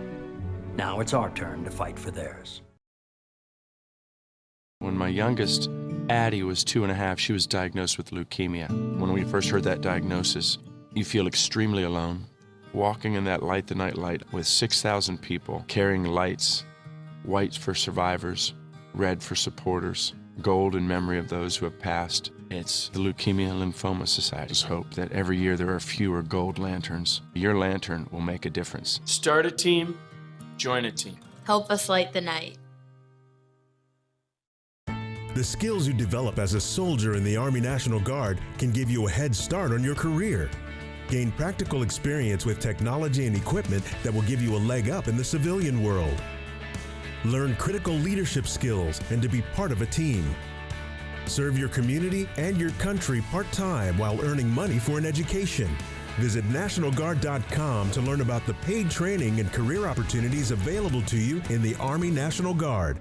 Speaker 20: Now it's our turn to fight for theirs.
Speaker 21: When my youngest, Addie, was 2.5, she was diagnosed with leukemia. When we first heard that diagnosis, you feel extremely alone. Walking in that Light the Night light with 6,000 people carrying lights, white for survivors, red for supporters, gold in memory of those who have passed. It's the Leukemia and Lymphoma Society's hope that every year there are fewer gold lanterns. Your lantern will make a difference.
Speaker 22: Start a team, join a team.
Speaker 13: Help us light the night.
Speaker 23: The skills you develop as a soldier in the Army National Guard can give you a head start on your career. Gain practical experience with technology and equipment that will give you a leg up in the civilian world. Learn critical leadership skills and to be part of a team. Serve your community and your country part-time while earning money for an education. Visit NationalGuard.com to learn about the paid training and career opportunities available to you in the Army National Guard.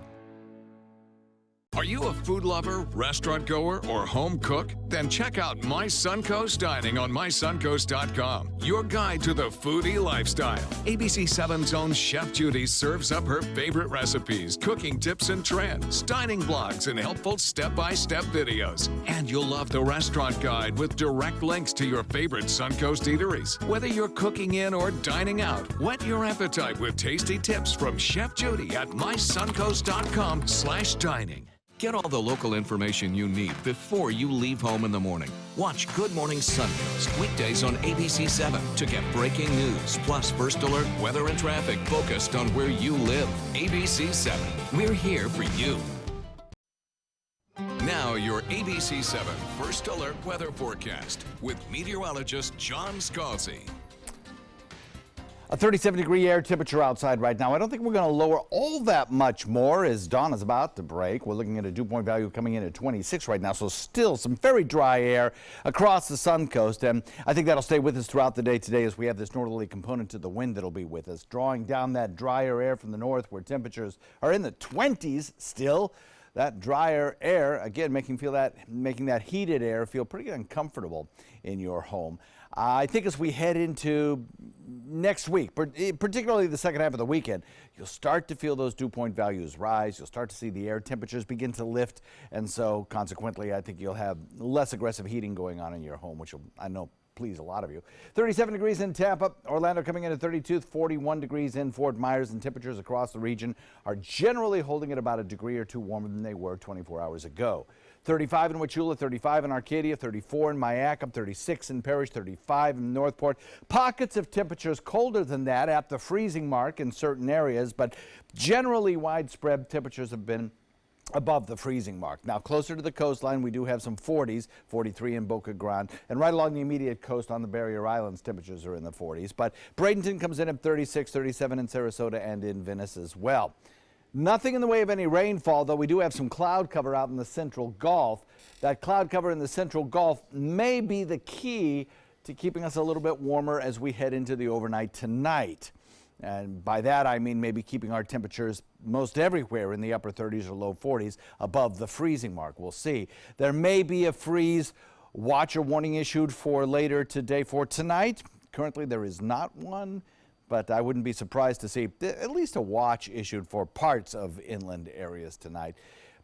Speaker 4: Are you a food lover, restaurant goer, or home cook? Then check out My Suncoast Dining on MySuncoast.com, your guide to the foodie lifestyle. ABC 7's own Chef Judy serves up her favorite recipes, cooking tips and trends, dining blogs, and helpful step-by-step videos. And you'll love the restaurant guide with direct links to your favorite Suncoast eateries. Whether you're cooking in or dining out, whet your appetite with tasty tips from Chef Judy at MySuncoast.com/dining. Get all the local information you need before you leave home in the morning. Watch Good Morning Suncoast weekdays on ABC 7 to get breaking news, plus first alert weather and traffic focused on where you live. ABC 7, we're here for you. Now your ABC 7 First Alert Weather Forecast with meteorologist John Scalzi.
Speaker 5: A 37-degree air temperature outside right now. I don't think we're going to lower all that much more as dawn is about to break. We're looking at a dew point value coming in at 26 right now, so still some very dry air across the Suncoast, and I think that'll stay with us throughout the day today as we have this northerly component to the wind that'll be with us, drawing down that drier air from the north where temperatures are in the 20s still. That drier air, again, making that heated air feel pretty uncomfortable in your home. I think as we head into next week, particularly the second half of the weekend, you'll start to feel those dew point values rise. You'll start to see the air temperatures begin to lift. And so consequently, I think you'll have less aggressive heating going on in your home, which will, I know, please a lot of you. 37 degrees in Tampa, Orlando coming in at 32, 41 degrees in Fort Myers, and temperatures across the region are generally holding at about a degree or two warmer than they were 24 hours ago. 35 in Wauchula, 35 in Arcadia, 34 in Myakam, 36 in Parrish, 35 in Northport. Pockets of temperatures colder than that at the freezing mark in certain areas, but generally widespread temperatures have been above the freezing mark. Now, closer to the coastline, we do have some 40s, 43 in Boca Grande, and right along the immediate coast on the Barrier Islands, temperatures are in the 40s. But Bradenton comes in at 36, 37 in Sarasota and in Venice as well. Nothing in the way of any rainfall, though we do have some cloud cover out in the central Gulf. That cloud cover in the central Gulf may be the key to keeping us a little bit warmer as we head into the overnight tonight. And by that, I mean maybe keeping our temperatures most everywhere in the upper 30s or low 40s above the freezing mark. We'll see. There may be a freeze watch or warning issued for later today for tonight. Currently, there is not one, but I wouldn't be surprised to see at least a watch issued for parts of inland areas tonight.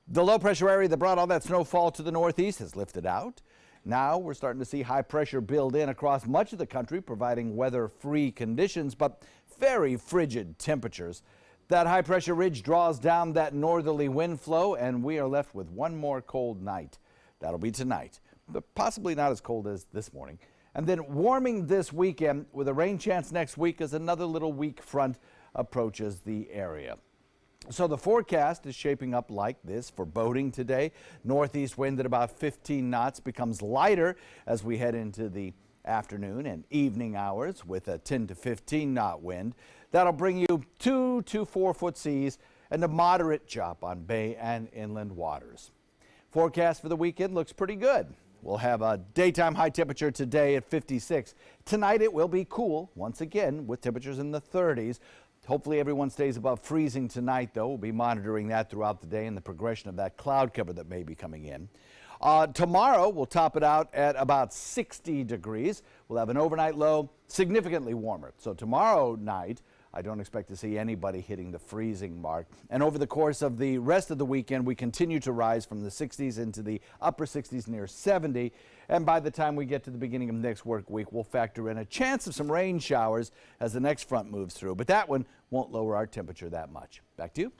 Speaker 5: The low pressure area that brought all that snowfall to the northeast has lifted out. Now we're starting to see high pressure build in across much of the country, providing weather-free conditions, but very frigid temperatures. That high pressure ridge draws down that northerly wind flow, and we are left with one more cold night. That'll be tonight, but possibly not as cold as this morning. And then warming this weekend with a rain chance next week as another little weak front approaches the area. So the forecast is shaping up like this for boating today. Northeast wind at about 15 knots becomes lighter as we head into the afternoon and evening hours with a 10 to 15 knot wind. That'll bring you 2 to 4 foot seas and a moderate chop on bay and inland waters. Forecast for the weekend looks pretty good. We'll have a daytime high temperature today at 56. Tonight it will be cool once again with temperatures in the 30s. Hopefully everyone stays above freezing tonight, though. We'll be monitoring that throughout the day and the progression of that cloud cover that may be coming in. Tomorrow, we'll top it out at about 60 degrees. We'll have an overnight low, significantly warmer. So tomorrow night, I don't expect to see anybody hitting the freezing mark. And over the course of the rest of the weekend, we continue to rise from the 60s into the upper 60s near 70. And by the time we get to the beginning of next work week, we'll factor in a chance of some rain showers as the next front moves through. But that one won't lower our temperature that much. Back to you.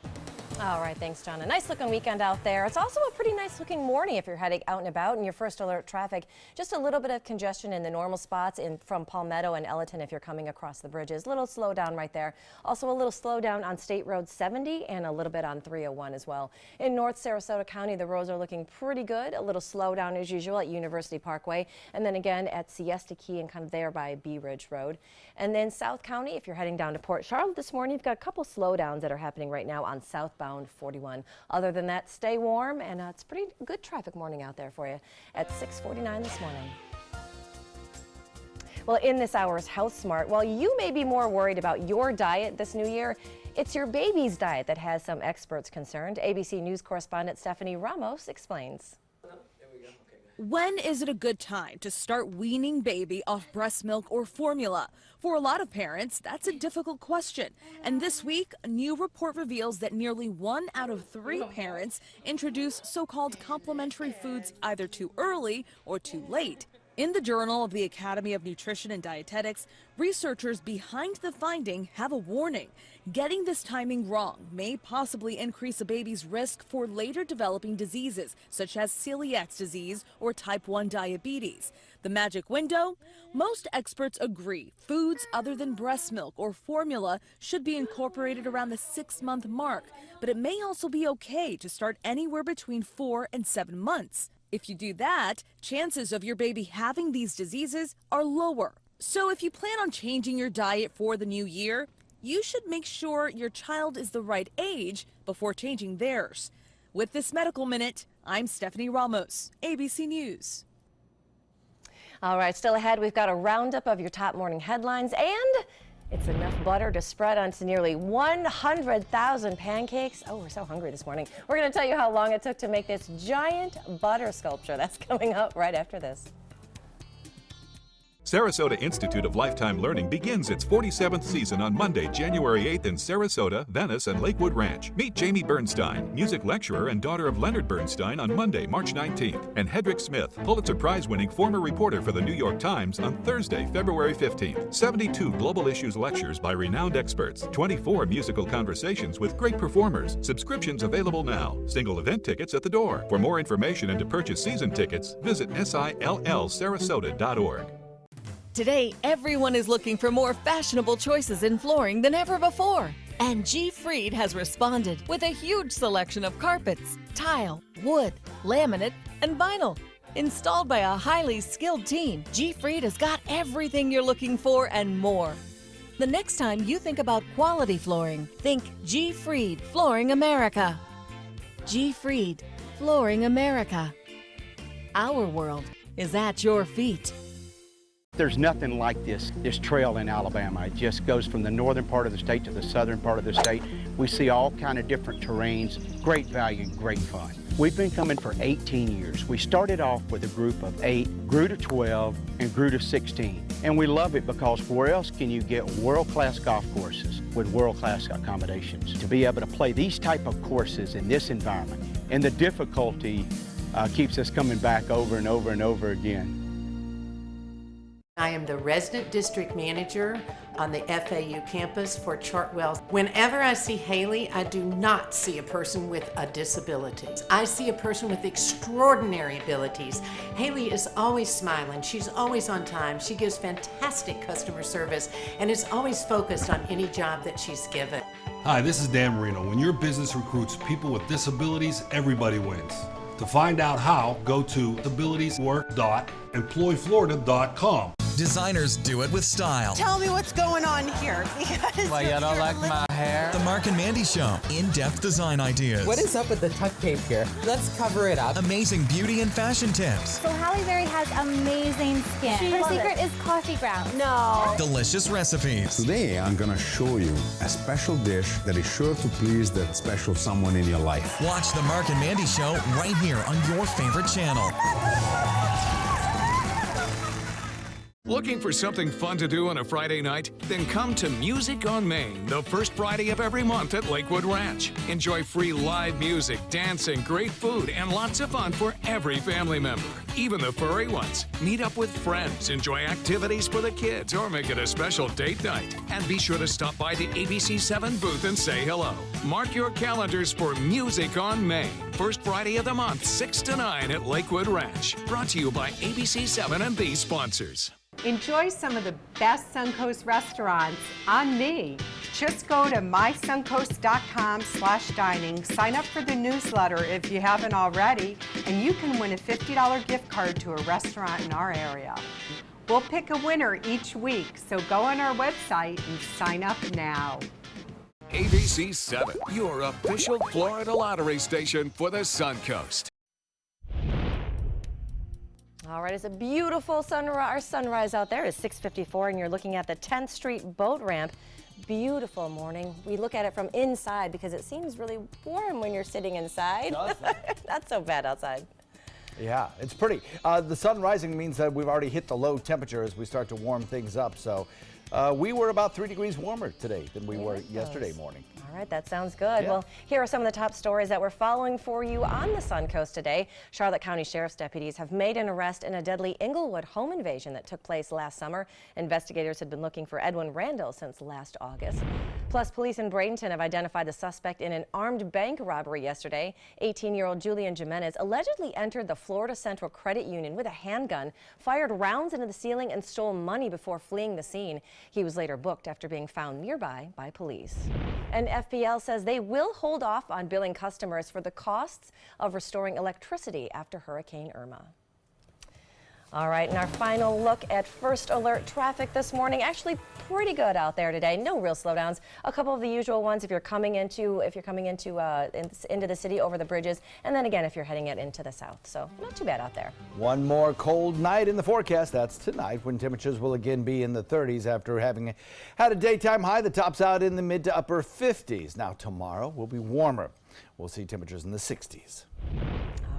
Speaker 2: All right, thanks, John. A nice looking weekend out there. It's also a pretty nice looking morning if you're heading out and about in your first alert traffic. Just a little bit of congestion in the normal spots from Palmetto and Ellerton if you're coming across the bridges. Little slowdown right there. Also a little slowdown on State Road 70 and a little bit on 301 as well. In North Sarasota County, the roads are looking pretty good. A little slowdown as usual at University Parkway, and then again at Siesta Key and kind of there by Bee Ridge Road. And then South County, if you're heading down to Port Charlotte this morning, you've got a couple slowdowns that are happening right now on southbound 41. Other than that, stay warm, and it's pretty good traffic morning out there for you at 6:49 this morning. Well, in this hour's Health Smart, while you may be more worried about your diet this new year, it's your baby's diet that has some experts concerned. ABC News correspondent Stephanie Ramos explains.
Speaker 1: When is it a good time to start weaning baby off breast milk or formula? For a lot of parents, that's a difficult question. And this week, a new report reveals that nearly 1 out of 3 parents introduce so-called complementary foods either too early or too late. In the Journal of the Academy of Nutrition and Dietetics, researchers behind the finding have a warning. Getting this timing wrong may possibly increase a baby's risk for later developing diseases such as celiac disease or type 1 diabetes. The magic window? Most experts agree foods other than breast milk or formula should be incorporated around the 6-month mark, but it may also be okay to start anywhere between 4 and 7 months. If you do that, chances of your baby having these diseases are lower. So if you plan on changing your diet for the new year, you should make sure your child is the right age before changing theirs. With this Medical Minute, I'm Stephanie Ramos, ABC News.
Speaker 2: All right, still ahead, we've got a roundup of your top morning headlines, and it's enough butter to spread onto nearly 100,000 pancakes. Oh, we're so hungry this morning. We're going to tell you how long it took to make this giant butter sculpture. That's coming up right after this.
Speaker 3: Sarasota Institute of Lifetime Learning begins its 47th season on Monday, January 8th in Sarasota, Venice, and Lakewood Ranch. Meet Jamie Bernstein, music lecturer and daughter of Leonard Bernstein, on Monday, March 19th, and Hedrick Smith, Pulitzer Prize-winning former reporter for the New York Times, on Thursday, February 15th. 72 global issues lectures by renowned experts, 24 musical conversations with great performers. Subscriptions available now. Single event tickets at the door. For more information and to purchase season tickets, visit sillsarasota.org.
Speaker 6: Today, everyone is looking for more fashionable choices in flooring than ever before. And G. Fried has responded with a huge selection of carpets, tile, wood, laminate, and vinyl. Installed by a highly skilled team, G. Fried has got everything you're looking for and more. The next time you think about quality flooring, think G. Fried Flooring America. G. Fried Flooring America. Our world is at your feet.
Speaker 11: There's nothing like this trail in Alabama. It just goes from the northern part of the state to the southern part of the state. We see all kind of different terrains, great value and great fun. We've been coming for 18 years. We started off with a group of 8, grew to 12, and grew to 16. And we love it because where else can you get world-class golf courses with world-class accommodations? To be able to play these type of courses in this environment, and the difficulty keeps us coming back over and over and over again.
Speaker 24: I am the resident district manager on the FAU campus for Chartwell. Whenever I see Haley, I do not see a person with a disability. I see a person with extraordinary abilities. Haley is always smiling. She's always on time. She gives fantastic customer service and is always focused on any job that she's given.
Speaker 25: Hi, this is Dan Marino. When your business recruits people with disabilities, everybody wins. To find out how, go to disabilitieswork.employflorida.com.
Speaker 26: Designers do it with style.
Speaker 27: Tell me what's going on here.
Speaker 28: Why, you don't like my hair?
Speaker 26: The Mark and Mandy Show. In-depth design ideas.
Speaker 28: What is up with the tuck tape here? Let's cover it up.
Speaker 26: Amazing beauty and fashion tips.
Speaker 29: So Halle Berry has amazing skin. Her secret is coffee grounds. No.
Speaker 26: Delicious recipes.
Speaker 30: Today, I'm going to show you a special dish that is sure to please that special someone in your life.
Speaker 26: Watch the Mark and Mandy Show right here on your favorite channel.
Speaker 4: Looking for something fun to do on a Friday night? Then come to Music on Main, the first Friday of every month at Lakewood Ranch. Enjoy free live music, dancing, great food, and lots of fun for every family member, even the furry ones. Meet up with friends, enjoy activities for the kids, or make it a special date night. And be sure to stop by the ABC7 booth and say hello. Mark your calendars for Music on Main, first Friday of the month, 6 to 9 at Lakewood Ranch. Brought to you by ABC7 and these sponsors.
Speaker 31: Enjoy some of the best Suncoast restaurants on me. Just go to mysuncoast.com/dining, sign up for the newsletter if you haven't already, and you can win a $50 gift card to a restaurant in our area. We'll pick a winner each week, so go on our website and sign up now.
Speaker 4: ABC7, your official Florida lottery station for the Suncoast.
Speaker 2: All right, it's a beautiful sunrise out there. It's 6:54 and you're looking at the 10th Street boat ramp. Beautiful morning. We look at it from inside because it seems really warm when you're sitting inside. Not so bad outside.
Speaker 5: Yeah, it's pretty. The sun rising means that we've already hit the low temperature as we start to warm things up. So We were about 3 degrees warmer today than we were yesterday morning.
Speaker 2: All right, that sounds good.
Speaker 5: Yeah.
Speaker 2: Well, here are some of the top stories that we're following for you on the Suncoast today. Charlotte County Sheriff's deputies have made an arrest in a deadly Inglewood home invasion that took place last summer. Investigators had been looking for Edwin Randall since last August. Plus, police in Bradenton have identified the suspect in an armed bank robbery yesterday. 18-year-old Julian Jimenez allegedly entered the Florida Central Credit Union with a handgun, fired rounds into the ceiling, and stole money before fleeing the scene. He was later booked after being found nearby by police. And FPL says they will hold off on billing customers for the costs of restoring electricity after Hurricane Irma. All right, and our final look at first alert traffic this morning. Actually pretty good out there today. No real slowdowns. A couple of the usual ones if you're coming into the city over the bridges, and then again if you're heading it into the south. So not too bad out there.
Speaker 5: One more cold night in the forecast. That's tonight, when temperatures will again be in the 30s after having had a daytime high that tops out in the mid to upper 50s. Now tomorrow will be warmer. We'll see temperatures in the 60s.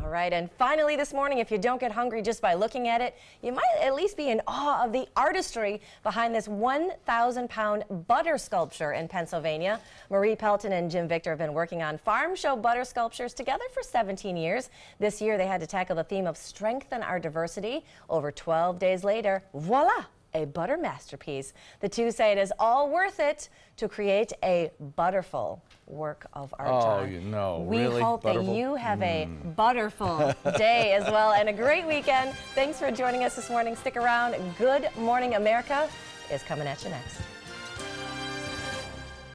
Speaker 2: All right, and finally this morning, if you don't get hungry just by looking at it, you might at least be in awe of the artistry behind this 1,000-pound butter sculpture in Pennsylvania. Marie Pelton and Jim Victor have been working on farm show butter sculptures together for 17 years. This year, they had to tackle the theme of strengthen our diversity. Over 12 days later, voila! A butter masterpiece. The two say it is all worth it to create a butterful work of art.
Speaker 5: Oh,
Speaker 2: John.
Speaker 5: you know,
Speaker 2: we
Speaker 5: really?
Speaker 2: hope that you have a butterful day as well and a great weekend. Thanks for joining us this morning. Stick around. Good Morning America is coming at you next.